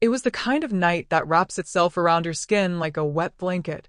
It was the kind of night that wraps itself around your skin like a wet blanket,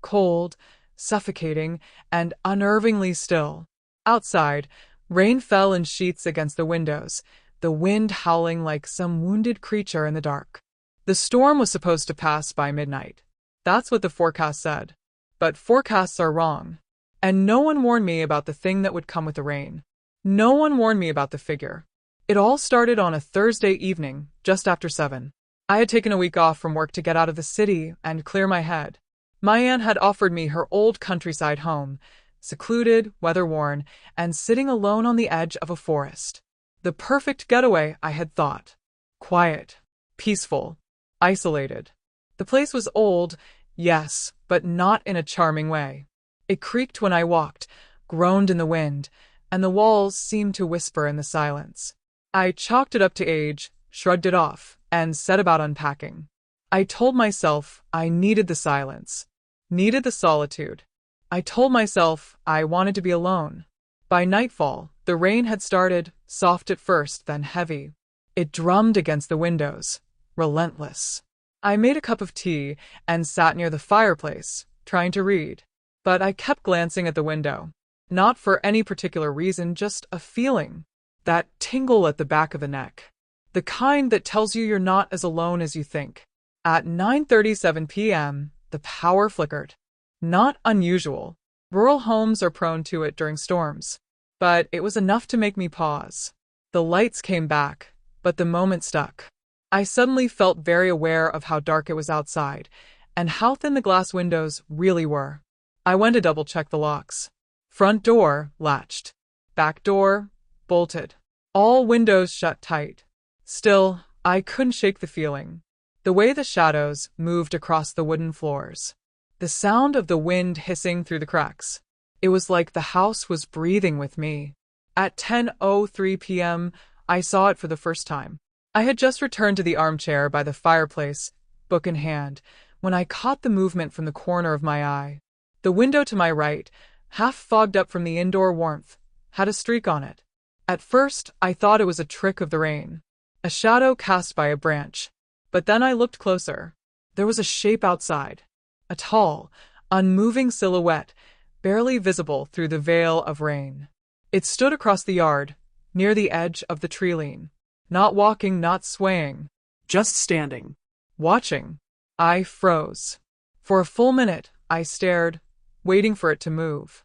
cold, suffocating, and unnervingly still. Outside, rain fell in sheets against the windows, the wind howling like some wounded creature in the dark. The storm was supposed to pass by midnight. That's what the forecast said. But forecasts are wrong. And no one warned me about the thing that would come with the rain. No one warned me about the figure. It all started on a Thursday evening, just after 7. I had taken a week off from work to get out of the city and clear my head. My aunt had offered me her old countryside home, secluded, weather-worn, and sitting alone on the edge of a forest. The perfect getaway, I had thought. Quiet, peaceful, isolated. The place was old, yes, but not in a charming way. It creaked when I walked, groaned in the wind, and the walls seemed to whisper in the silence. I chalked it up to age, shrugged it off, and set about unpacking. I told myself I needed the silence, needed the solitude. I told myself I wanted to be alone. By nightfall, the rain had started, soft at first, then heavy. It drummed against the windows, relentless. I made a cup of tea and sat near the fireplace, trying to read. But I kept glancing at the window. Not for any particular reason, just a feeling. That tingle at the back of the neck. The kind that tells you you're not as alone as you think. At 9:37 p.m., the power flickered. Not unusual. Rural homes are prone to it during storms. But it was enough to make me pause. The lights came back, but the moment stuck. I suddenly felt very aware of how dark it was outside, and how thin the glass windows really were. I went to double-check the locks. Front door, latched. Back door, bolted. All windows shut tight. Still, I couldn't shake the feeling. The way the shadows moved across the wooden floors. The sound of the wind hissing through the cracks. It was like the house was breathing with me. At 10:03 p.m., I saw it for the first time. I had just returned to the armchair by the fireplace, book in hand, when I caught the movement from the corner of my eye. The window to my right, half fogged up from the indoor warmth, had a streak on it. At first, I thought it was a trick of the rain, a shadow cast by a branch. But then I looked closer. There was a shape outside, a tall, unmoving silhouette, barely visible through the veil of rain. It stood across the yard, near the edge of the tree-line. Not walking, not swaying, just standing, watching. I froze. For a full minute, I stared, waiting for it to move,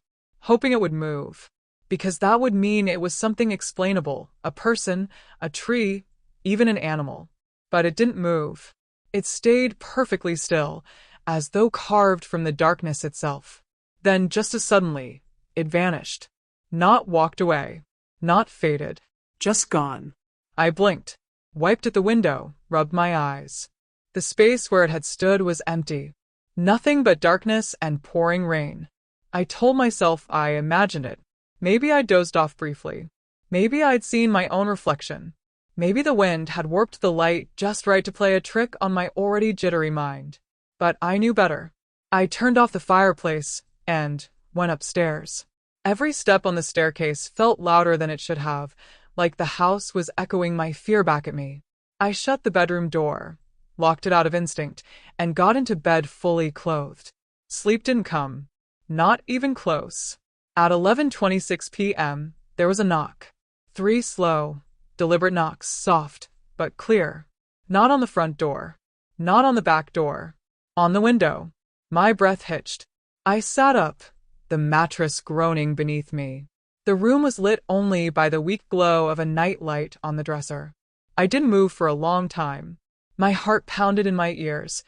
hoping it would move, because that would mean it was something explainable, a person, a tree, even an animal. But it didn't move. It stayed perfectly still, as though carved from the darkness itself. Then, just as suddenly, it vanished. Not walked away, not faded, just gone. I blinked, wiped at the window, rubbed my eyes. The space where it had stood was empty. Nothing but darkness and pouring rain. I told myself I imagined it. Maybe I'd dozed off briefly. Maybe I'd seen my own reflection. Maybe the wind had warped the light just right to play a trick on my already jittery mind. But I knew better. I turned off the fireplace and went upstairs. Every step on the staircase felt louder than it should have, like the house was echoing my fear back at me. I shut the bedroom door, locked it out of instinct, and got into bed fully clothed. Sleep didn't come. Not even close. At 11:26 p.m., there was a knock. 3 slow, deliberate knocks, soft, but clear. Not on the front door. Not on the back door. On the window. My breath hitched. I sat up, the mattress groaning beneath me. The room was lit only by the weak glow of a night light on the dresser. I didn't move for a long time. My heart pounded in my ears,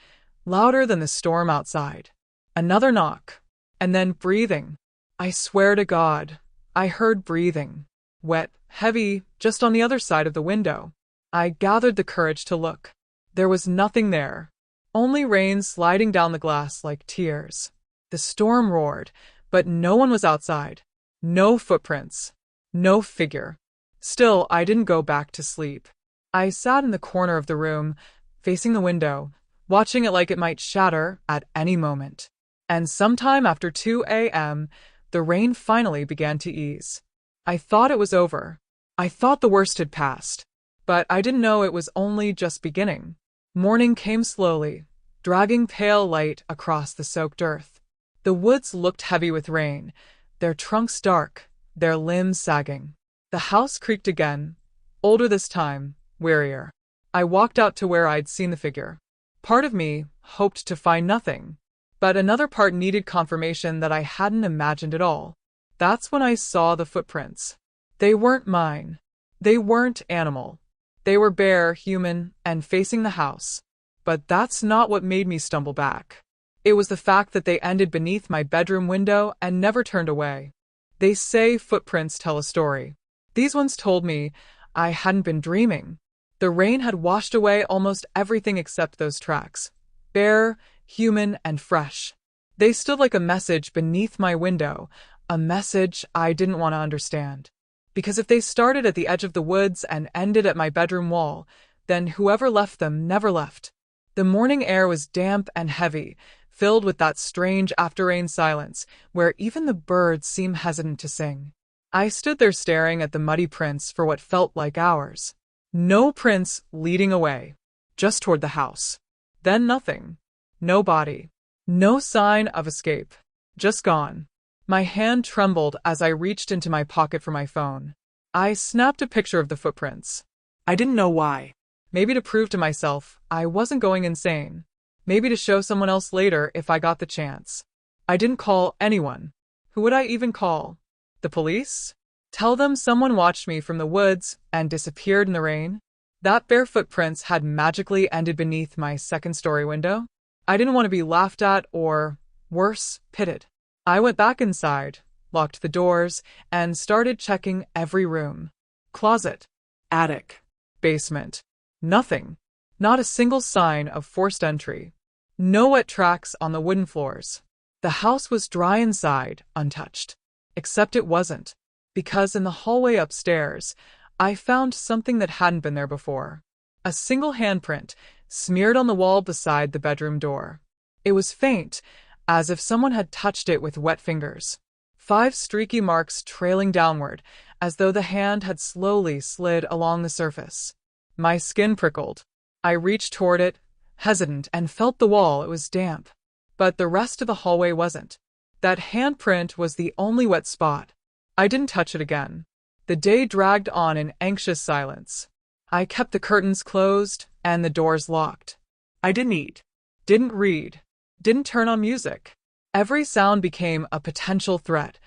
louder than the storm outside. Another knock, and then breathing. I swear to God, I heard breathing. Wet, heavy, just on the other side of the window. I gathered the courage to look. There was nothing there. Only rain sliding down the glass like tears. The storm roared, but no one was outside. No footprints. No figure. Still, I didn't go back to sleep. I sat in the corner of the room, facing the window, watching it like it might shatter at any moment. And sometime after 2 a.m., the rain finally began to ease. I thought it was over. I thought the worst had passed. But I didn't know it was only just beginning. Morning came slowly, dragging pale light across the soaked earth. The woods looked heavy with rain, their trunks dark, their limbs sagging. The house creaked again, older this time, wearier. I walked out to where I'd seen the figure. Part of me hoped to find nothing, but another part needed confirmation that I hadn't imagined at all. That's when I saw the footprints. They weren't mine. They weren't animal. They were bare, human, and facing the house. But that's not what made me stumble back. It was the fact that they ended beneath my bedroom window and never turned away. They say footprints tell a story. These ones told me I hadn't been dreaming. The rain had washed away almost everything except those tracks. Bare, human, and fresh. They stood like a message beneath my window, a message I didn't want to understand. Because if they started at the edge of the woods and ended at my bedroom wall, then whoever left them never left. The morning air was damp and heavy, filled with that strange after-rain silence, where even the birds seemed hesitant to sing. I stood there staring at the muddy prints for what felt like hours. No prints leading away, just toward the house. Then nothing. No body. No sign of escape. Just gone. My hand trembled as I reached into my pocket for my phone. I snapped a picture of the footprints. I didn't know why. Maybe to prove to myself I wasn't going insane. Maybe to show someone else later if I got the chance. I didn't call anyone. Who would I even call? The police? Tell them someone watched me from the woods and disappeared in the rain? That bare footprints had magically ended beneath my second-story window? I didn't want to be laughed at or, worse, pitted. I went back inside, locked the doors, and started checking every room. Closet. Attic. Basement. Nothing. Not a single sign of forced entry. No wet tracks on the wooden floors. The house was dry inside, untouched. Except it wasn't. Because in the hallway upstairs, I found something that hadn't been there before. A single handprint, smeared on the wall beside the bedroom door. It was faint, as if someone had touched it with wet fingers. 5 streaky marks trailing downward, as though the hand had slowly slid along the surface. My skin prickled. I reached toward it, hesitant, and felt the wall. It was damp. But the rest of the hallway wasn't. That handprint was the only wet spot. I didn't touch it again. The day dragged on in anxious silence. I kept the curtains closed and the doors locked. I didn't eat, didn't read, didn't turn on music. Every sound became a potential threat.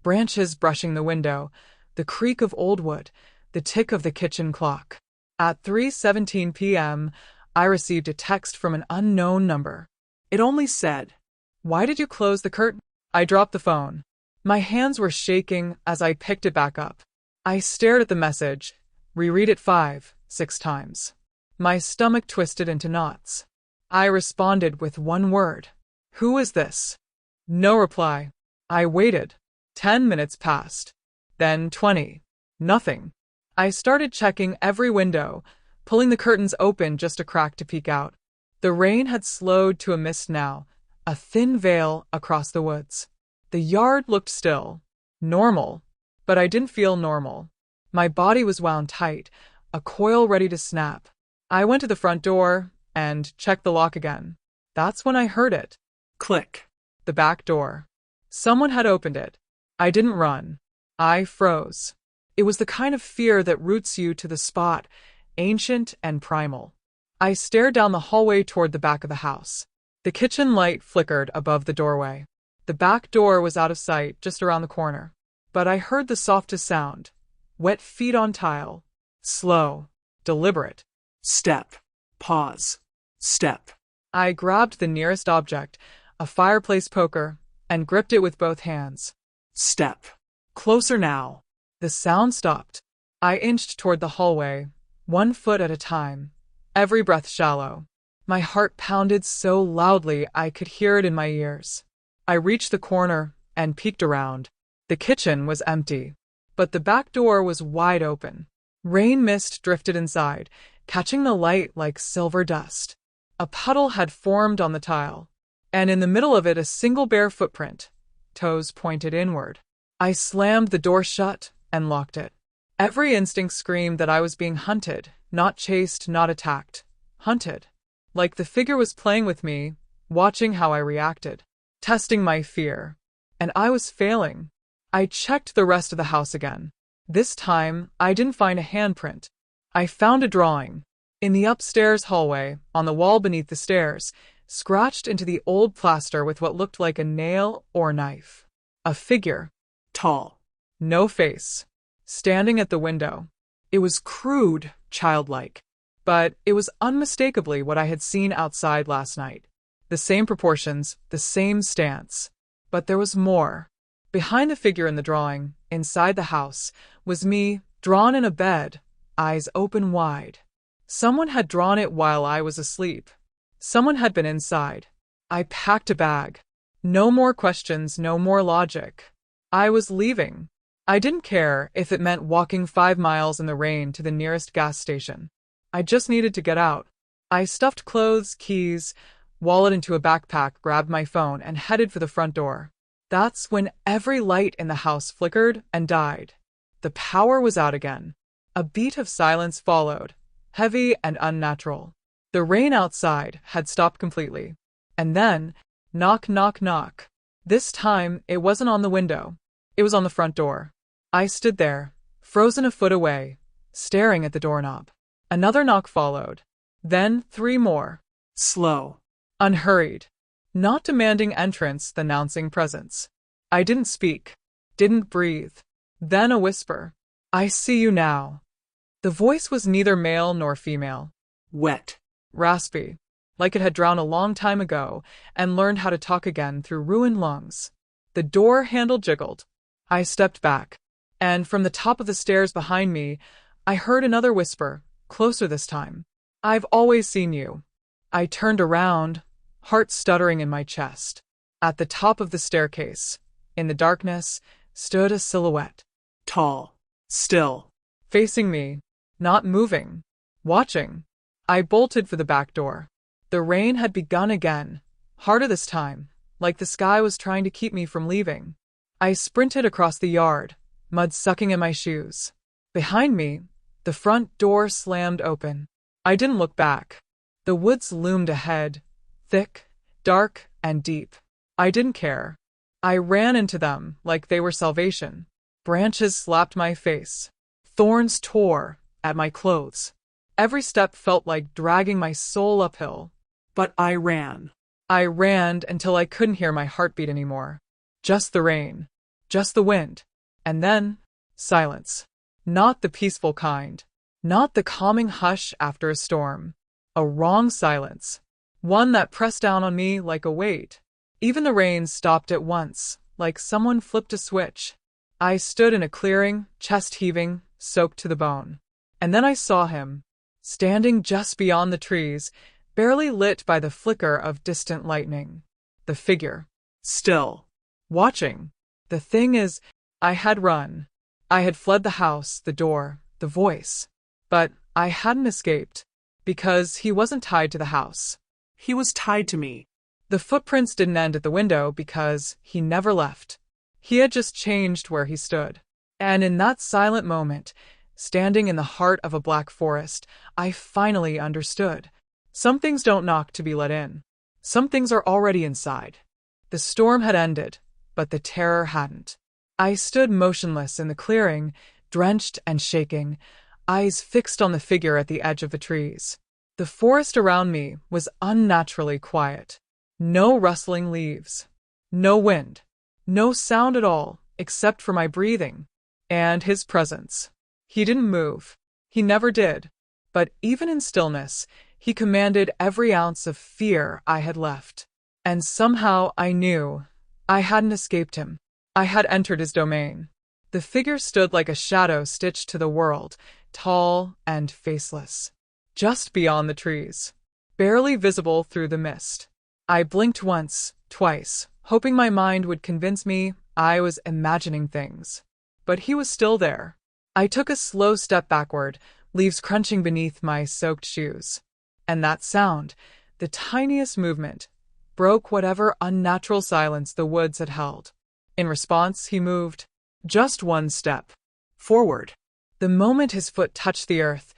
Branches brushing the window, the creak of old wood, the tick of the kitchen clock. At 3:17 p.m., I received a text from an unknown number. It only said, "Why did you close the curtain?" I dropped the phone. My hands were shaking as I picked it back up. I stared at the message, reread it 5, 6 times. My stomach twisted into knots. I responded with one word. "Who is this?" No reply. I waited. 10 minutes passed. Then 20. Nothing. I started checking every window, pulling the curtains open just a crack to peek out. The rain had slowed to a mist now, a thin veil across the woods. The yard looked still. Normal. But I didn't feel normal. My body was wound tight, a coil ready to snap. I went to the front door and checked the lock again. That's when I heard it. Click. The back door. Someone had opened it. I didn't run. I froze. It was the kind of fear that roots you to the spot, ancient and primal. I stared down the hallway toward the back of the house. The kitchen light flickered above the doorway. The back door was out of sight, just around the corner. But I heard the softest sound. Wet feet on tile. Slow. Deliberate. Step. Pause. Step. I grabbed the nearest object, a fireplace poker, and gripped it with both hands. Step. Closer now. The sound stopped. I inched toward the hallway, 1 foot at a time, every breath shallow. My heart pounded so loudly I could hear it in my ears. I reached the corner and peeked around. The kitchen was empty, but the back door was wide open. Rain mist drifted inside, catching the light like silver dust. A puddle had formed on the tile, and in the middle of it a single bare footprint, toes pointed inward. I slammed the door shut and locked it. Every instinct screamed that I was being hunted, not chased, not attacked. Hunted. like the figure was playing with me, watching how I reacted, testing my fear. And I was failing. I checked the rest of the house again. This time, I didn't find a handprint. I found a drawing. In the upstairs hallway, on the wall beneath the stairs, scratched into the old plaster with what looked like a nail or knife. A figure. Tall. No face. Standing at the window. It was crude, childlike. But it was unmistakably what I had seen outside last night. The same proportions, the same stance. But there was more. Behind the figure in the drawing, inside the house, was me, drawn in a bed, eyes open wide. Someone had drawn it while I was asleep. Someone had been inside. I packed a bag. No more questions, no more logic. I was leaving. I didn't care if it meant walking 5 miles in the rain to the nearest gas station. I just needed to get out. I stuffed clothes, keys, wallet into a backpack, grabbed my phone, and headed for the front door. That's when every light in the house flickered and died. The power was out again. A beat of silence followed, heavy and unnatural. The rain outside had stopped completely. And then, knock, knock, knock. This time, it wasn't on the window. It was on the front door. I stood there, frozen a foot away, staring at the doorknob. Another knock followed. Then 3 more. Slow. Unhurried. Not demanding entrance, announcing presence. I didn't speak. Didn't breathe. Then a whisper. I see you now. The voice was neither male nor female. Wet. Raspy. Like it had drowned a long time ago and learned how to talk again through ruined lungs. The door handle jiggled. I stepped back. And from the top of the stairs behind me, I heard another whisper, closer this time. I've always seen you. I turned around, heart stuttering in my chest. At the top of the staircase, in the darkness, stood a silhouette. Tall. Still. Facing me, not moving, watching. I bolted for the back door. The rain had begun again, harder this time, like the sky was trying to keep me from leaving. I sprinted across the yard, mud sucking in my shoes. Behind me, the front door slammed open. I didn't look back. The woods loomed ahead, thick, dark, and deep. I didn't care. I ran into them like they were salvation. Branches slapped my face. Thorns tore at my clothes. Every step felt like dragging my soul uphill. But I ran. I ran until I couldn't hear my heartbeat anymore. Just the rain. Just the wind. And then, silence. Not the peaceful kind. Not the calming hush after a storm. A wrong silence. One that pressed down on me like a weight. Even the rain stopped at once, like someone flipped a switch. I stood in a clearing, chest heaving, soaked to the bone. And then I saw him, standing just beyond the trees, barely lit by the flicker of distant lightning. The figure. Still. Watching. The thing is, I had run. I had fled the house, the door, the voice. But I hadn't escaped, because he wasn't tied to the house. He was tied to me. The footprints didn't end at the window because he never left. He had just changed where he stood. And in that silent moment, standing in the heart of a black forest, I finally understood. Some things don't knock to be let in. Some things are already inside. The storm had ended, but the terror hadn't. I stood motionless in the clearing, drenched and shaking, eyes fixed on the figure at the edge of the trees. The forest around me was unnaturally quiet. No rustling leaves. No wind. No sound at all, except for my breathing. And his presence. He didn't move. He never did. But even in stillness, he commanded every ounce of fear I had left. And somehow I knew I hadn't escaped him. I had entered his domain. The figure stood like a shadow stitched to the world, tall and faceless. Just beyond the trees. Barely visible through the mist. I blinked once, twice, hoping my mind would convince me I was imagining things. But he was still there. I took a slow step backward, leaves crunching beneath my soaked shoes. And that sound, the tiniest movement, broke whatever unnatural silence the woods had held. In response, he moved. Just one step. Forward. The moment his foot touched the earth,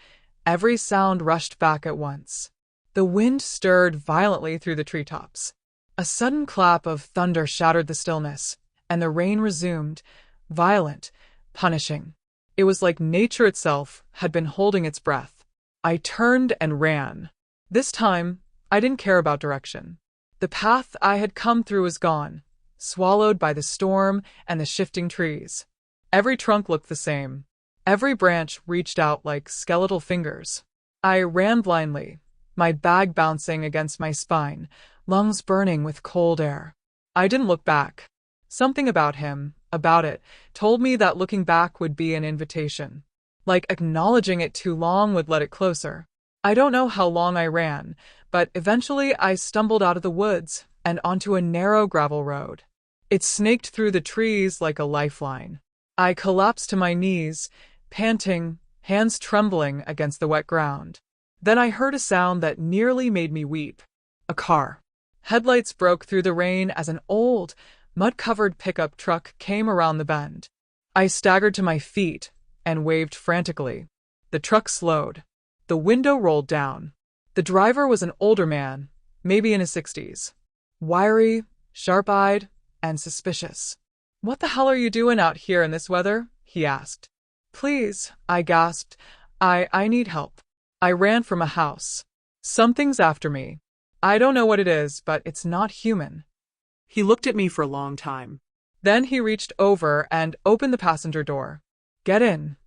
every sound rushed back at once. The wind stirred violently through the treetops. A sudden clap of thunder shattered the stillness, and the rain resumed, violent, punishing. It was like nature itself had been holding its breath. I turned and ran. This time, I didn't care about direction. The path I had come through was gone, swallowed by the storm and the shifting trees. Every trunk looked the same. Every branch reached out like skeletal fingers. I ran blindly, my bag bouncing against my spine, lungs burning with cold air. I didn't look back. Something about it, told me that looking back would be an invitation. Like acknowledging it too long would let it closer. I don't know how long I ran, but eventually I stumbled out of the woods and onto a narrow gravel road. It snaked through the trees like a lifeline. I collapsed to my knees, panting, hands trembling against the wet ground. Then I heard a sound that nearly made me weep. A car. Headlights broke through the rain as an old, mud-covered pickup truck came around the bend. I staggered to my feet and waved frantically. The truck slowed. The window rolled down. The driver was an older man, maybe in his 60s. Wiry, sharp-eyed, and suspicious. "What the hell are you doing out here in this weather?" he asked. "Please," I gasped. I need help." I ran from a house. "Something's after me. I don't know what it is, but it's not human." He looked at me for a long time. Then he reached over and opened the passenger door. "Get in."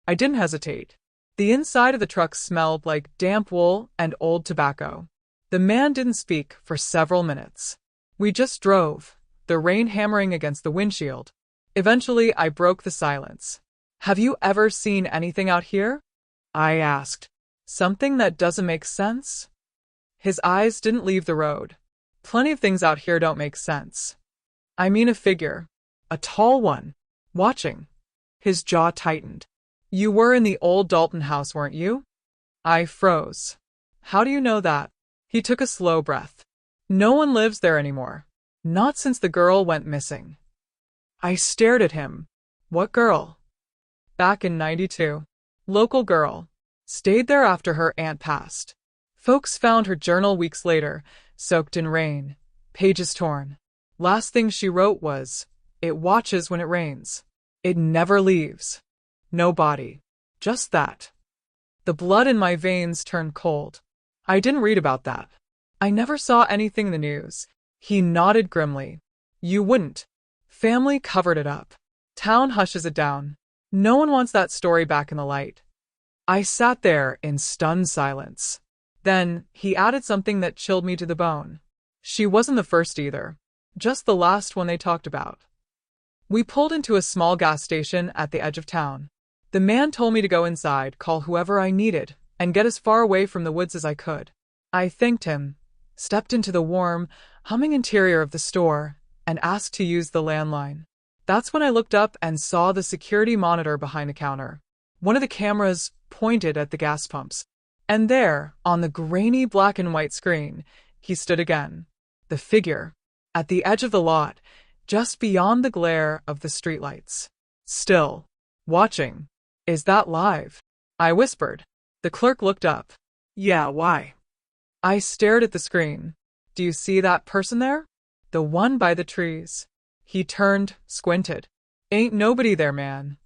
I didn't hesitate. The inside of the truck smelled like damp wool and old tobacco. The man didn't speak for several minutes. We just drove, the rain hammering against the windshield. Eventually, I broke the silence. "Have you ever seen anything out here?" I asked. "Something that doesn't make sense?" His eyes didn't leave the road. "Plenty of things out here don't make sense. I mean a figure. A tall one. Watching." His jaw tightened. "You were in the old Dalton house, weren't you?" I froze. "How do you know that?" He took a slow breath. "No one lives there anymore. Not since the girl went missing." I stared at him. "What girl?" "Back in '92. Local girl. Stayed there after her aunt passed. Folks found her journal weeks later, soaked in rain, pages torn. Last thing she wrote was, 'It watches when it rains. It never leaves.' No body. Just that." The blood in my veins turned cold. "I didn't read about that. I never saw anything in the news." He nodded grimly. "You wouldn't. Family covered it up. Town hushes it down. No one wants that story back in the light." I sat there in stunned silence. Then he added something that chilled me to the bone. "She wasn't the first either. Just the last one they talked about." We pulled into a small gas station at the edge of town. The man told me to go inside, call whoever I needed, and get as far away from the woods as I could. I thanked him, stepped into the warm, humming interior of the store, and asked to use the landline. That's when I looked up and saw the security monitor behind the counter. One of the cameras pointed at the gas pumps. And there, on the grainy black and white screen, he stood again. The figure, at the edge of the lot, just beyond the glare of the streetlights. Still, watching. "Is that live?" I whispered. The clerk looked up. "Yeah, why?" I stared at the screen. "Do you see that person there? The one by the trees." He turned, squinted. "Ain't nobody there, man."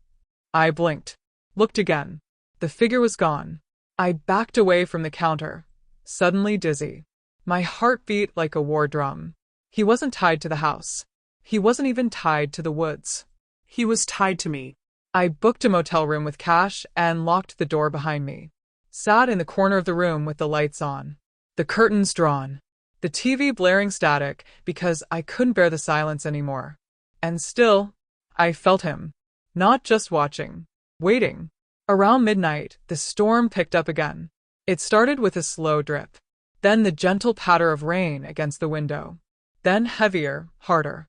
I blinked. Looked again. The figure was gone. I backed away from the counter, suddenly dizzy. My heart beat like a war drum. He wasn't tied to the house. He wasn't even tied to the woods. He was tied to me. I booked a motel room with cash and locked the door behind me. Sat in the corner of the room with the lights on. The curtains drawn. The TV blaring static because I couldn't bear the silence anymore. And still, I felt him. Not just watching. Waiting. Around midnight, the storm picked up again. It started with a slow drip. Then the gentle patter of rain against the window. Then heavier, harder.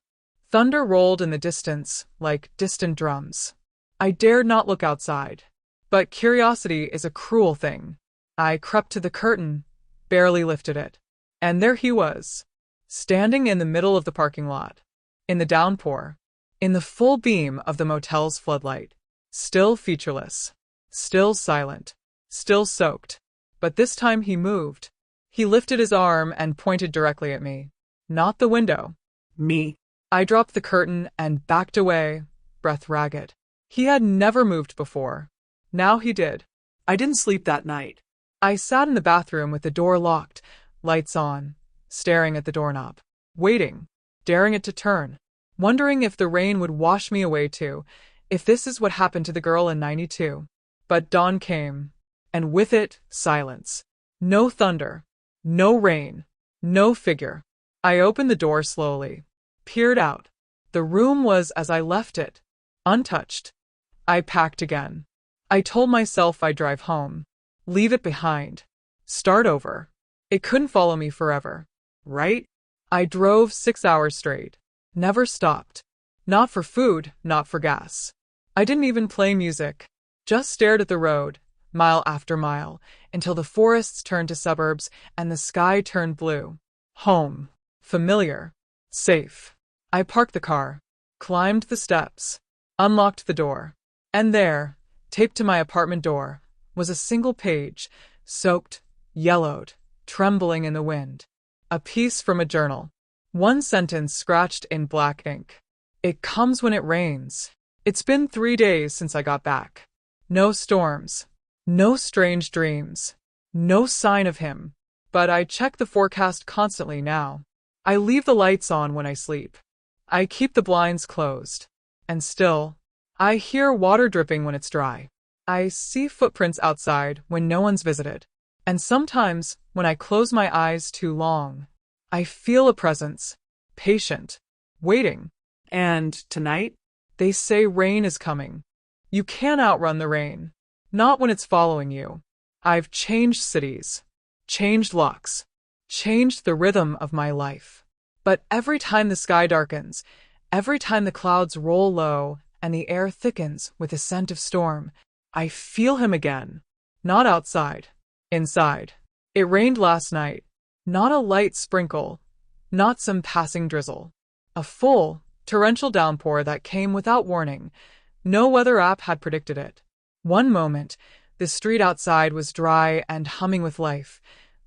Thunder rolled in the distance, like distant drums. I dared not look outside. But curiosity is a cruel thing. I crept to the curtain, barely lifted it. And there he was, standing in the middle of the parking lot. In the downpour. In the full beam of the motel's floodlight. Still featureless. Still silent. Still soaked. But this time he moved. He lifted his arm and pointed directly at me. Not the window. Me. I dropped the curtain and backed away, breath ragged. He had never moved before. Now he did. I didn't sleep that night. I sat in the bathroom with the door locked, lights on, staring at the doorknob, waiting, daring it to turn, wondering if the rain would wash me away too, if this is what happened to the girl in 92. But dawn came, and with it, silence. No thunder, no rain, no figure. I opened the door slowly, peered out. The room was as I left it, untouched. I packed again. I told myself I'd drive home, leave it behind, start over. It couldn't follow me forever, right? I drove 6 hours straight, never stopped. Not for food, not for gas. I didn't even play music, just stared at the road, mile after mile, until the forests turned to suburbs and the sky turned blue. Home. Familiar. Safe. I parked the car, climbed the steps, unlocked the door, and there, taped to my apartment door, was a single page, soaked, yellowed, trembling in the wind. A piece from a journal. One sentence scratched in black ink. It comes when it rains. It's been 3 days since I got back. No storms. No strange dreams. No sign of him. But I check the forecast constantly now. I leave the lights on when I sleep. I keep the blinds closed. And still, I hear water dripping when it's dry. I see footprints outside when no one's visited. And sometimes, when I close my eyes too long, I feel a presence, patient, waiting. And tonight? They say rain is coming. You can't outrun the rain. Not when it's following you. I've changed cities, changed locks, changed the rhythm of my life. But every time the sky darkens, every time the clouds roll low and the air thickens with the scent of storm, I feel him again. Not outside. Inside. It rained last night. Not a light sprinkle. Not some passing drizzle. A full, torrential downpour that came without warning. No weather app had predicted it. One moment, the street outside was dry and humming with life.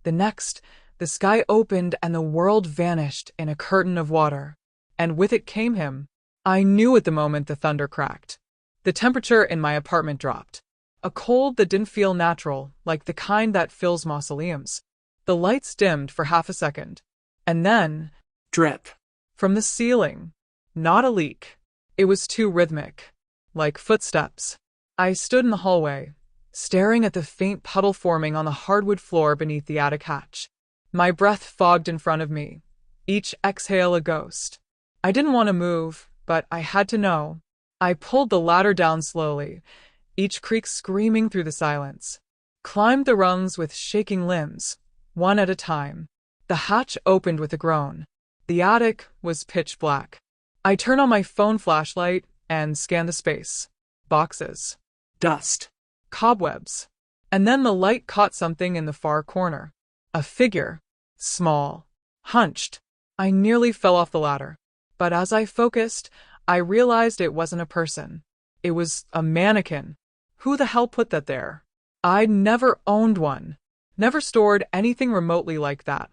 The next, the sky opened and the world vanished in a curtain of water. And with it came him. I knew at the moment the thunder cracked. The temperature in my apartment dropped. A cold that didn't feel natural, like the kind that fills mausoleums. The lights dimmed for half a second. And then... drip. From the ceiling. Not a leak. It was too rhythmic. Like footsteps. I stood in the hallway, staring at the faint puddle forming on the hardwood floor beneath the attic hatch. My breath fogged in front of me, each exhale a ghost. I didn't want to move, but I had to know. I pulled the ladder down slowly, each creak screaming through the silence. Climbed the rungs with shaking limbs, one at a time. The hatch opened with a groan. The attic was pitch black. I turned on my phone flashlight and scanned the space. Boxes. Dust. Cobwebs. And then the light caught something in the far corner. A figure. Small. Hunched. I nearly fell off the ladder. But as I focused, I realized it wasn't a person. It was a mannequin. Who the hell put that there? I'd never owned one. Never stored anything remotely like that.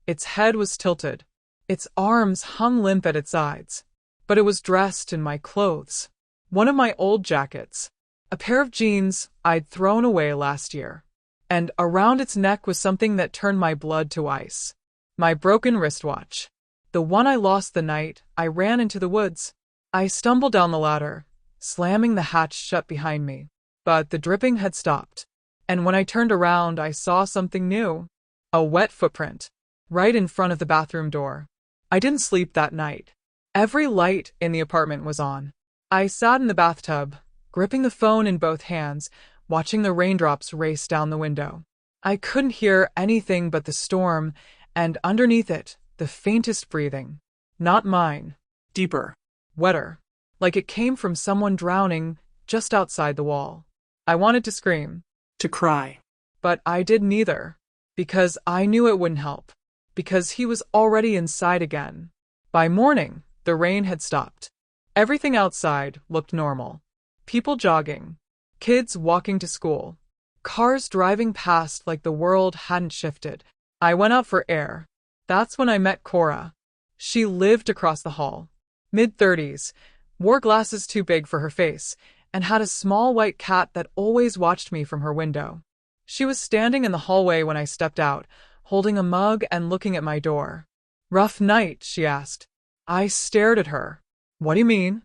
Its head was tilted. Its arms hung limp at its sides. But it was dressed in my clothes. One of my old jackets. A pair of jeans I'd thrown away last year. And around its neck was something that turned my blood to ice. My broken wristwatch. The one I lost the night I ran into the woods. I stumbled down the ladder, slamming the hatch shut behind me. But the dripping had stopped. And when I turned around, I saw something new. A wet footprint. Right in front of the bathroom door. I didn't sleep that night. Every light in the apartment was on. I sat in the bathtub, gripping the phone in both hands, watching the raindrops race down the window. I couldn't hear anything but the storm, and underneath it, the faintest breathing. Not mine. Deeper. Wetter. Like it came from someone drowning just outside the wall. I wanted to scream. To cry. But I did neither. Because I knew it wouldn't help. Because he was already inside again. By morning, the rain had stopped. Everything outside looked normal. People jogging. Kids walking to school. Cars driving past like the world hadn't shifted. I went out for air. That's when I met Cora. She lived across the hall. Mid-30s, wore glasses too big for her face, and had a small white cat that always watched me from her window. She was standing in the hallway when I stepped out, holding a mug and looking at my door. "Rough night?" she asked. I stared at her. "What do you mean?"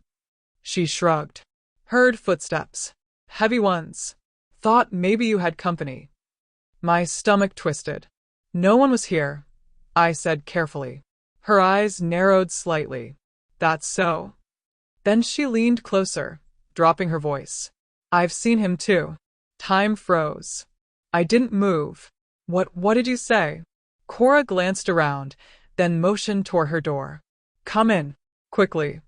She shrugged. "Heard footsteps. Heavy ones. Thought maybe you had company." My stomach twisted. "No one was here," I said carefully. Her eyes narrowed slightly. "That's so?" Then she leaned closer, dropping her voice. "I've seen him too." Time froze. I didn't move. What did you say?" Cora glanced around, then motioned toward her door. "Come in, quickly."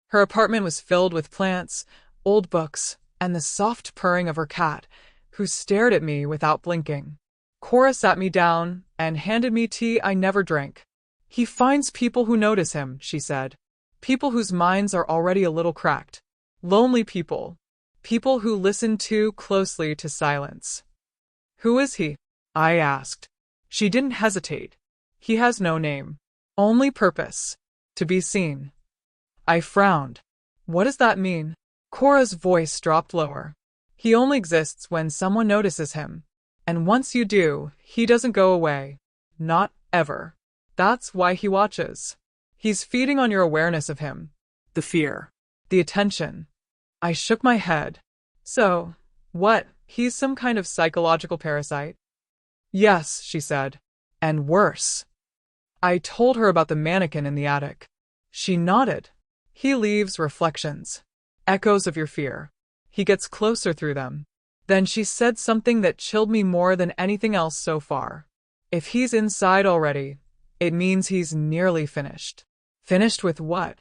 Her apartment was filled with plants, old books, and the soft purring of her cat, who stared at me without blinking. Cora sat me down and handed me tea I never drank. "He finds people who notice him," she said. "People whose minds are already a little cracked. Lonely people. People who listen too closely to silence." "Who is he?" I asked. She didn't hesitate. "He has no name. Only purpose. To be seen." I frowned. "What does that mean?" Cora's voice dropped lower. "He only exists when someone notices him. And once you do, he doesn't go away. Not ever. That's why he watches. He's feeding on your awareness of him. The fear. The attention." I shook my head. "So, what, he's some kind of psychological parasite?" "Yes," she said. "And worse." I told her about the mannequin in the attic. She nodded. "He leaves reflections. Echoes of your fear. He gets closer through them." Then she said something that chilled me more than anything else so far. "If he's inside already, it means he's nearly finished." "Finished with what?"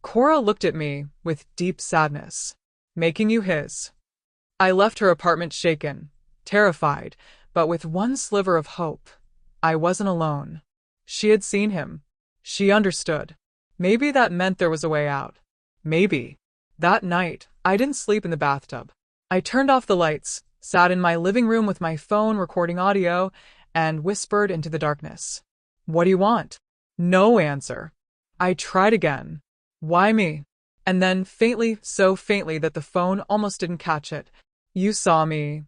Cora looked at me with deep sadness. "Making you his." I left her apartment shaken, terrified, but with one sliver of hope. I wasn't alone. She had seen him. She understood. Maybe that meant there was a way out. Maybe. That night, I didn't sleep in the bathtub. I turned off the lights, sat in my living room with my phone recording audio, and whispered into the darkness. "What do you want?" No answer. I tried again. "Why me?" And then faintly, so faintly that the phone almost didn't catch it. "You saw me."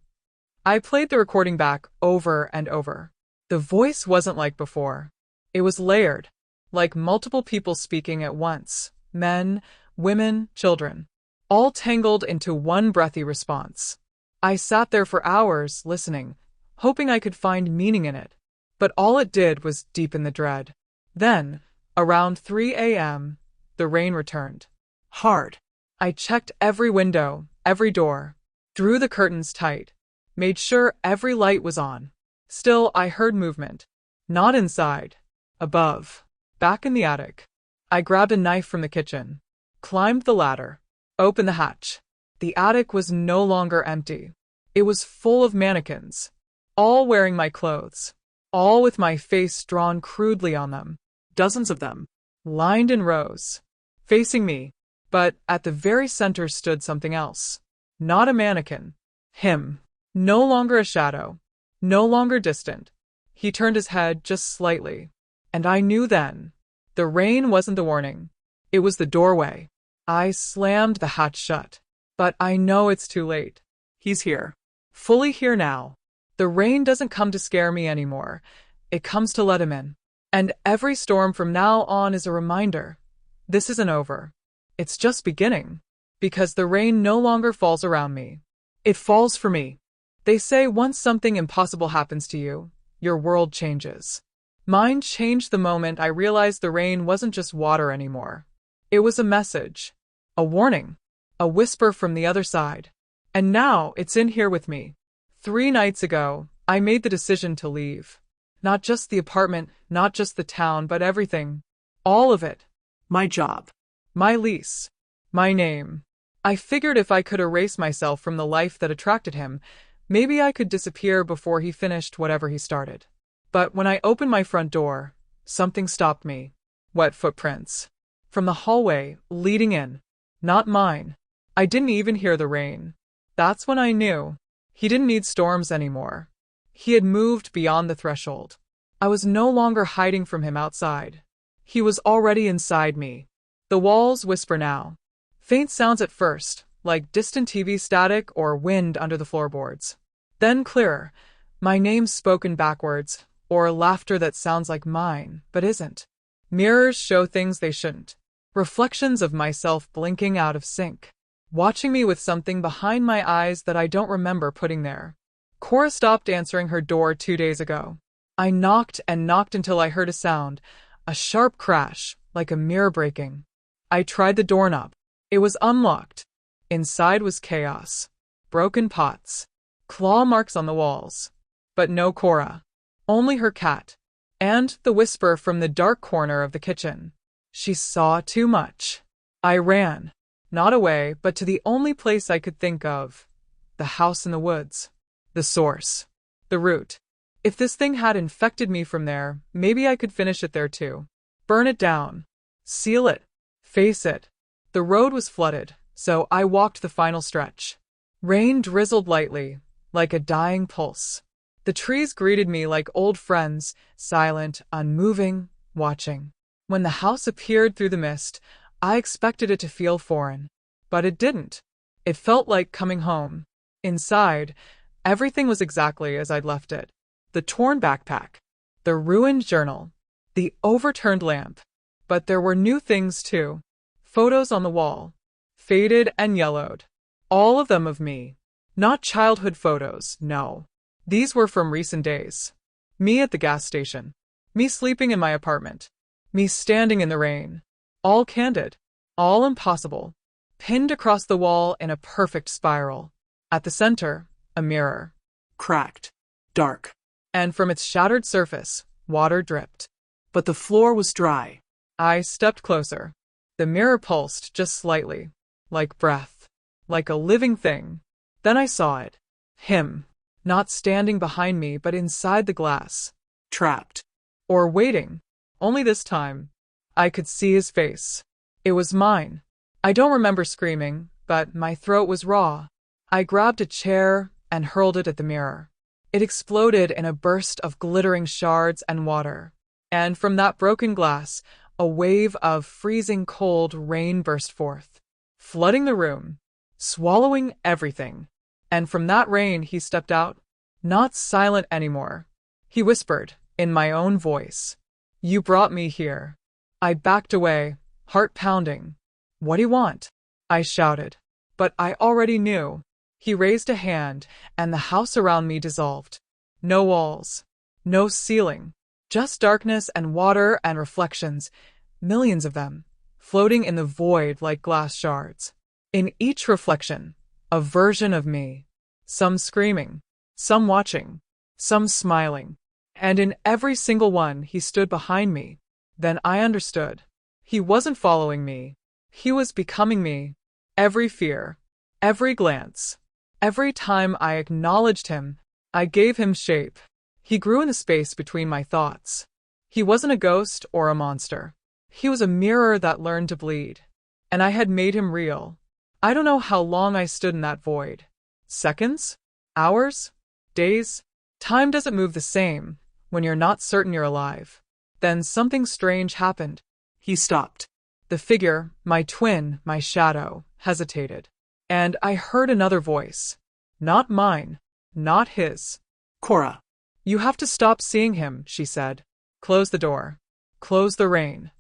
I played the recording back over and over. The voice wasn't like before. It was layered, like multiple people speaking at once. Men, women, children. All tangled into one breathy response. I sat there for hours, listening, hoping I could find meaning in it. But all it did was deepen the dread. Then, around 3 a.m., the rain returned. Hard. I checked every window, every door, drew the curtains tight, made sure every light was on. Still, I heard movement. Not inside. Above. Back in the attic. I grabbed a knife from the kitchen, climbed the ladder, opened the hatch. The attic was no longer empty. It was full of mannequins, all wearing my clothes, all with my face drawn crudely on them. Dozens of them. Lined in rows, facing me. But at the very center stood something else. Not a mannequin. Him. No longer a shadow. No longer distant. He turned his head just slightly. And I knew then. The rain wasn't the warning. It was the doorway. I slammed the hatch shut. But I know it's too late. He's here. Fully here now. The rain doesn't come to scare me anymore. It comes to let him in. And every storm from now on is a reminder. This isn't over. It's just beginning. Because the rain no longer falls around me. It falls for me. They say once something impossible happens to you, your world changes. Mine changed the moment I realized the rain wasn't just water anymore. It was a message. A warning. A whisper from the other side. And now it's in here with me. 3 nights ago, I made the decision to leave. Not just the apartment, not just the town, but everything. All of it. My job. My lease. My name. I figured if I could erase myself from the life that attracted him, maybe I could disappear before he finished whatever he started. But when I opened my front door, something stopped me. Wet footprints. From the hallway, leading in. Not mine. I didn't even hear the rain. That's when I knew. He didn't need storms anymore. He had moved beyond the threshold. I was no longer hiding from him outside. He was already inside me. The walls whisper now. Faint sounds at first, like distant TV static or wind under the floorboards. Then clearer, my name spoken backwards, or laughter that sounds like mine, but isn't. Mirrors show things they shouldn't. Reflections of myself blinking out of sync, watching me with something behind my eyes that I don't remember putting there. Cora stopped answering her door 2 days ago. I knocked and knocked until I heard a sound, a sharp crash, like a mirror breaking. I tried the doorknob. It was unlocked. Inside was chaos. Broken pots. Claw marks on the walls. But no Cora. Only her cat. And the whisper from the dark corner of the kitchen. She saw too much. I ran. Not away, but to the only place I could think of. The house in the woods. The source. The root. If this thing had infected me from there, maybe I could finish it there too. Burn it down. Seal it. Face it. The road was flooded, so I walked the final stretch. Rain drizzled lightly, like a dying pulse. The trees greeted me like old friends, silent, unmoving, watching. When the house appeared through the mist, I expected it to feel foreign. But it didn't. It felt like coming home. Inside, everything was exactly as I'd left it. The torn backpack. The ruined journal. The overturned lamp. But there were new things too. Photos on the wall. Faded and yellowed. All of them of me. Not childhood photos, no. These were from recent days. Me at the gas station. Me sleeping in my apartment. Me standing in the rain. All candid. All impossible. Pinned across the wall in a perfect spiral. At the center, a mirror. Cracked. Dark. And from its shattered surface, water dripped. But the floor was dry. I stepped closer. The mirror pulsed just slightly, like breath, like a living thing. Then I saw it. Him. Not standing behind me, but inside the glass. Trapped. Or waiting. Only this time, I could see his face. It was mine. I don't remember screaming, but my throat was raw. I grabbed a chair and hurled it at the mirror. It exploded in a burst of glittering shards and water. And from that broken glass, a wave of freezing cold rain burst forth, flooding the room, swallowing everything. And from that rain he stepped out, not silent anymore. He whispered, in my own voice, "You brought me here." I backed away, heart pounding. "What do you want?" I shouted. But I already knew. He raised a hand, and the house around me dissolved. No walls. No ceiling. Just darkness and water and reflections, millions of them, floating in the void like glass shards. In each reflection, a version of me. Some screaming, some watching, some smiling. And in every single one he stood behind me. Then I understood. He wasn't following me. He was becoming me. Every fear, every glance, every time I acknowledged him, I gave him shape. He grew in the space between my thoughts. He wasn't a ghost or a monster. He was a mirror that learned to bleed. And I had made him real. I don't know how long I stood in that void. Seconds? Hours? Days? Time doesn't move the same when you're not certain you're alive. Then something strange happened. He stopped. The figure, my twin, my shadow, hesitated. And I heard another voice. Not mine. Not his. Cora. "You have to stop seeing him," she said. "Close the door. Close the rain."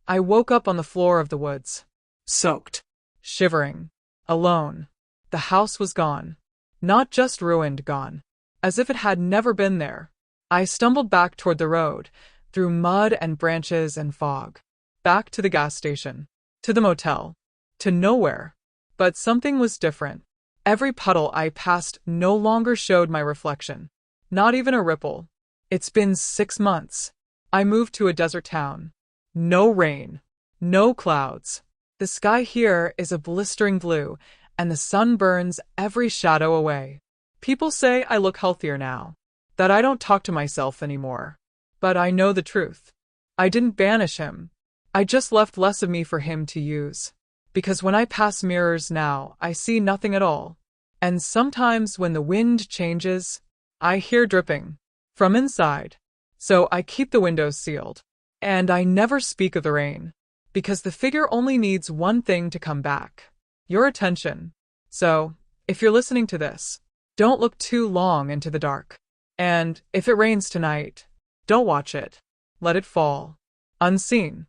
I woke up on the floor of the woods. Soaked. Shivering. Alone. The house was gone. Not just ruined, gone. As if it had never been there. I stumbled back toward the road, through mud and branches and fog. Back to the gas station. To the motel. To nowhere. But something was different. Every puddle I passed no longer showed my reflection. Not even a ripple. It's been 6 months. I moved to a desert town. No rain. No clouds. The sky here is a blistering blue, and the sun burns every shadow away. People say I look healthier now, that I don't talk to myself anymore. But I know the truth. I didn't banish him. I just left less of me for him to use. Because when I pass mirrors now, I see nothing at all. And sometimes when the wind changes, I hear dripping. From inside. So I keep the windows sealed. And I never speak of the rain. Because the figure only needs one thing to come back: your attention. So, if you're listening to this, don't look too long into the dark. And if it rains tonight, don't watch it. Let it fall. Unseen.